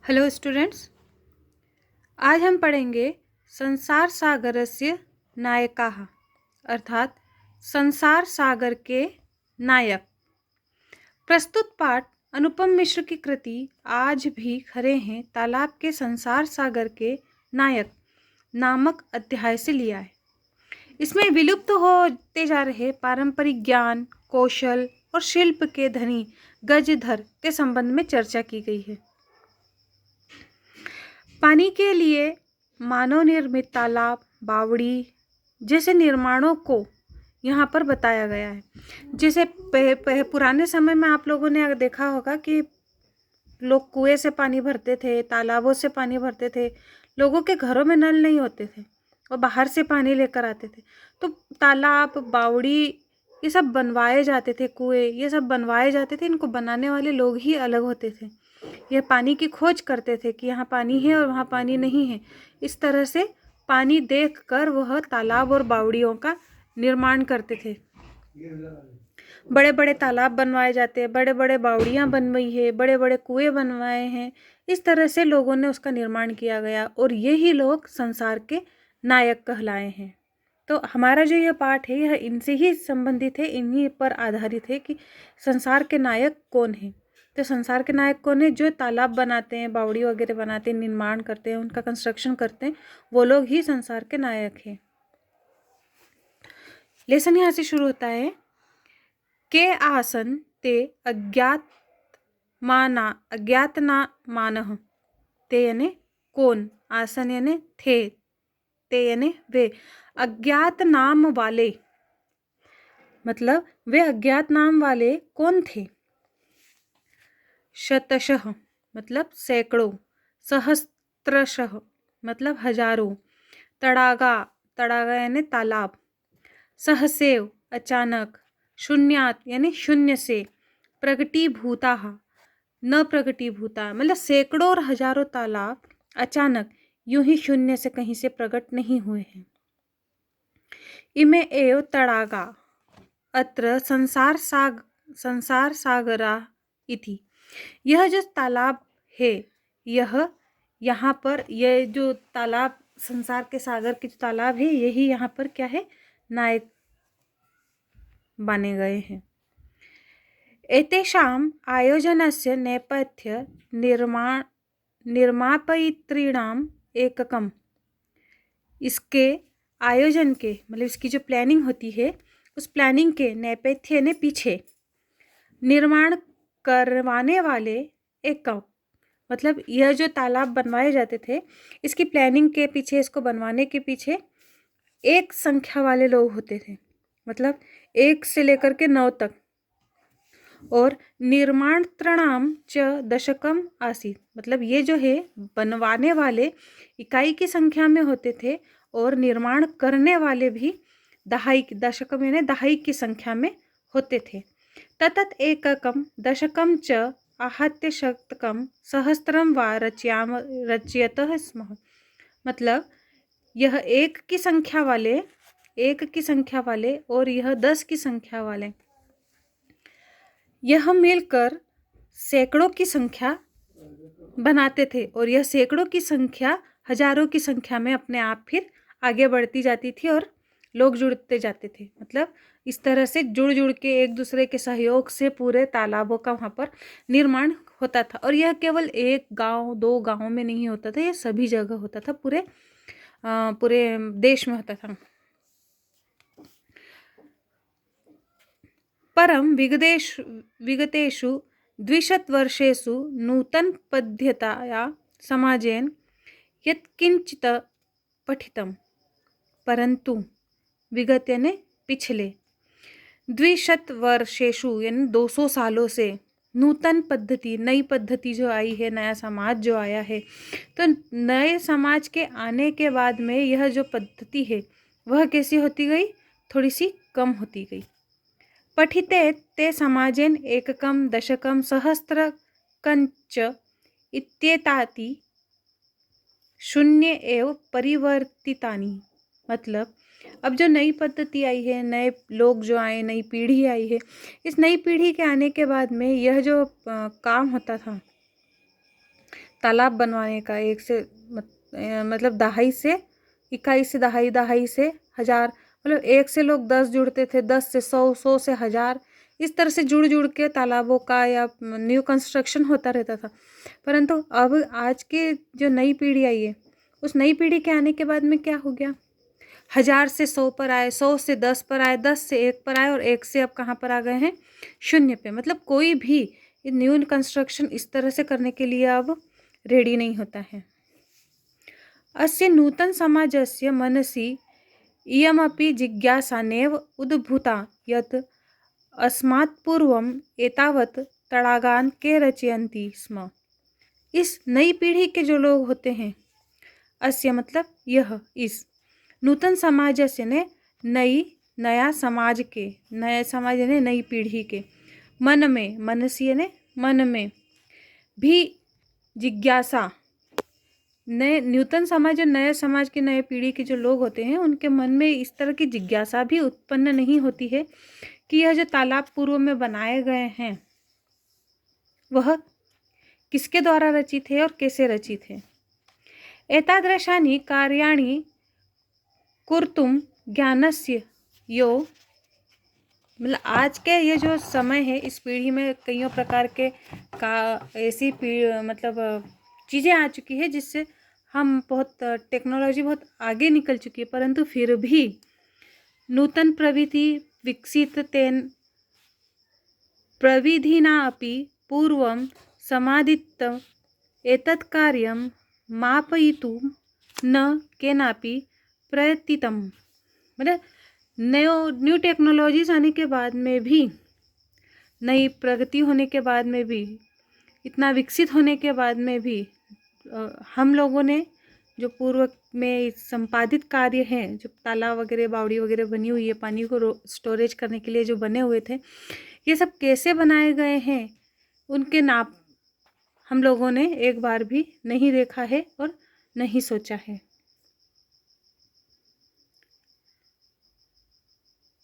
Hello students. आज हम पढ़ेंगे संसार सागरस्य नायकाः अर्थात संसार सागर के नायक। प्रस्तुत पाठ अनुपम मिश्र की कृति आज भी खरे हैं तालाब के संसार सागर के नायक नामक अध्याय से लिया है। इसमें विलुप्त होते जा रहे पारंपरिक ज्ञान, कौशल और शिल्प के धनी गजधर के संबंध में चर्चा की गई है। पानी के लिए मानव निर्मित तालाब, बावड़ी जैसे निर्माणों को यहाँ पर बताया गया है। जैसे पुराने समय में आप लोगों ने देखा होगा कि लोग कुएं से पानी भरते थे, तालाबों से पानी भरते थे। लोगों के घरों में नल नहीं होते थे और बाहर से पानी लेकर आते थे। तो तालाब, बावड़ी ये सब बनवाए जाते थे, कुएं ये सब बनवाए जाते थे। इनको बनाने वाले लोग ही अलग होते थे। यह पानी की खोज करते थे कि यहाँ पानी है और वहाँ पानी नहीं है। इस तरह से पानी देखकर वह तालाब और बावड़ियों का निर्माण करते थे। बड़े बड़े तालाब बनवाए जाते हैं, बड़े बड़े बावड़ियाँ बनवाई है, बड़े बड़े कुएं बनवाए हैं। इस तरह से लोगों ने उसका निर्माण किया गया और यही लोग संसार के नायक कहलाए हैं। तो हमारा जो यह पाठ है यह इनसे ही संबंधित है, इन्हीं पर आधारित है कि संसार के नायक कौन है। तो संसार के नायक कौन है? जो तालाब बनाते हैं, बावड़ी वगैरह बनाते हैं, निर्माण करते हैं, उनका कंस्ट्रक्शन करते हैं, वो लोग ही संसार के नायक हैं। लेसन यहाँ से शुरू होता है। के आसन ते अज्ञात ना मानह। ते यानी कौन, आसन यानी थे, ते यानी वे, अज्ञात नाम वाले मतलब वे अज्ञात नाम वाले कौन थे? शतशः मतलब सैकड़ों, सहस्त्रशः मतलब हजारों, तड़ागा यानी तालाब, सहसेव अचानक, शून्यात यानी शून्य से, प्रगटीभूता न प्रगटीभूता मतलब सैकड़ों और हजारों तालाब अचानक यूं ही शून्य से कहीं से प्रकट नहीं हुए हैं। इमे एव तड़ागा अत्र संसार सागरा इति। यह जो तालाब है, यह यहाँ पर यह जो तालाब संसार के सागर के जो तालाब है, यही यहाँ पर क्या है? नायक बने गए हैं। एतेषाम् आयोजनस्य नेपथ्य निर्मापयित्रीणाम एककम। इसके आयोजन के मतलब इसकी जो प्लानिंग होती है, उस प्लानिंग के नेपथ्य ने पीछे, निर्माण करवाने वाले एकम मतलब यह जो तालाब बनवाए जाते थे, इसकी प्लानिंग के पीछे, इसको बनवाने के पीछे एक संख्या वाले लोग होते थे। मतलब 1 से लेकर के 9 तक। और निर्माण त्रणाम च दशकम आसीत मतलब ये जो है बनवाने वाले इकाई की संख्या में होते थे और निर्माण करने वाले भी दहाई, दशकम यानी दहाई की संख्या में होते थे। ततत एककम दशकम च आहत्य शतकम सहस्त्रम वा रचयतः स्म। मतलब यह 1 की संख्या वाले और यह 10 की संख्या वाले, यह मिलकर सैकड़ों की संख्या बनाते थे और यह सैकड़ों की संख्या हजारों की संख्या में अपने आप फिर आगे बढ़ती जाती थी और लोग जुड़ते जाते थे। मतलब इस तरह से जुड़ के एक दूसरे के सहयोग से पूरे तालाबों का वहाँ पर निर्माण होता था। और यह केवल 1 गांव 2 गांवों में नहीं होता था, यह सभी जगह होता था, पूरे देश में होता था। परम विगतेषु 20 वर्षेषु नूतन पद्धत्या समाजेन यत्किंचित पठितम। परंतु विगत यानी पिछले, 20 वर्षेषु यानी 200 सालों से, नूतन पद्धति नई पद्धति जो आई है, नया समाज जो आया है, तो नए समाज के आने के बाद में यह जो पद्धति है वह कैसी होती गई? थोड़ी सी कम होती गई। पठिते ते समाजेन एककम दशकम सहस्त्रकंच इत्येतानि शून्य एव परिवर्तितानि। मतलब अब जो नई पद्धति आई है, नए लोग जो आए, नई पीढ़ी आई है, इस नई पीढ़ी के आने के बाद में यह जो काम होता था तालाब बनवाने का, मतलब दहाई से इकाई से दहाई, दहाई से हजार, मतलब 1 से लोग 10 जुड़ते थे, 10 से 100, 100 से 1000, इस तरह से जुड़ जुड़ के तालाबों का या न्यू कंस्ट्रक्शन होता रहता था। परंतु अब आज के जो नई पीढ़ी आई है, उस नई पीढ़ी के आने के बाद में क्या हो गया, 1000 से 100 पर आए, 100 से 10 पर आए, 10 से 1 पर आए, और 1 से अब कहाँ पर आ गए हैं, 0 पे। मतलब कोई भी न्यू कंस्ट्रक्शन इस तरह से करने के लिए अब रेडी नहीं होता है। अस्य नूतन समाजस्य मनसि इयमपि जिज्ञासा नैव उद्भूता यत् अस्मात् पूर्वम् एतावत् तड़ागान के रचयन्ति स्म। इस नई पीढ़ी के जो लोग होते हैं, अस्य मतलब यह, इस नूतन समाजस्य ने नया समाज के, नया समाज यानी नई पीढ़ी के, मन में, मनसी यानी मन में, भी जिज्ञासा, नए नूतन समाज और नए समाज के, नए पीढ़ी के जो लोग होते हैं, उनके मन में इस तरह की जिज्ञासा भी उत्पन्न नहीं होती है कि यह जो तालाब पूर्व में बनाए गए हैं वह किसके द्वारा रचित है और कैसे रचित है। एतादृशानि कार्याणि कुर्तुम ज्ञानस्य यो, मतलब आज के ये जो समय है, इस पीढ़ी में कईयों प्रकार के ऐसी मतलब चीज़ें आ चुकी है जिससे हम बहुत, टेक्नोलॉजी बहुत आगे निकल चुकी है, परंतु फिर भी नूतन प्रविधि विकसित तेन प्रविधिना अपि पूर्वं समादित्तं एतत् कार्यं मापयितुं न केनापि प्रयत्नितं। मतलब न्यू टेक्नोलॉजीज आने के बाद में भी, नई प्रगति होने के बाद में भी, इतना विकसित होने के बाद में भी हम लोगों ने जो पूर्व में संपादित कार्य हैं, जो तालाब वगैरह, बावड़ी वगैरह बनी हुई है, पानी को स्टोरेज करने के लिए जो बने हुए थे, ये सब कैसे बनाए गए हैं, उनके नाप हम लोगों ने एक बार भी नहीं देखा है और नहीं सोचा है।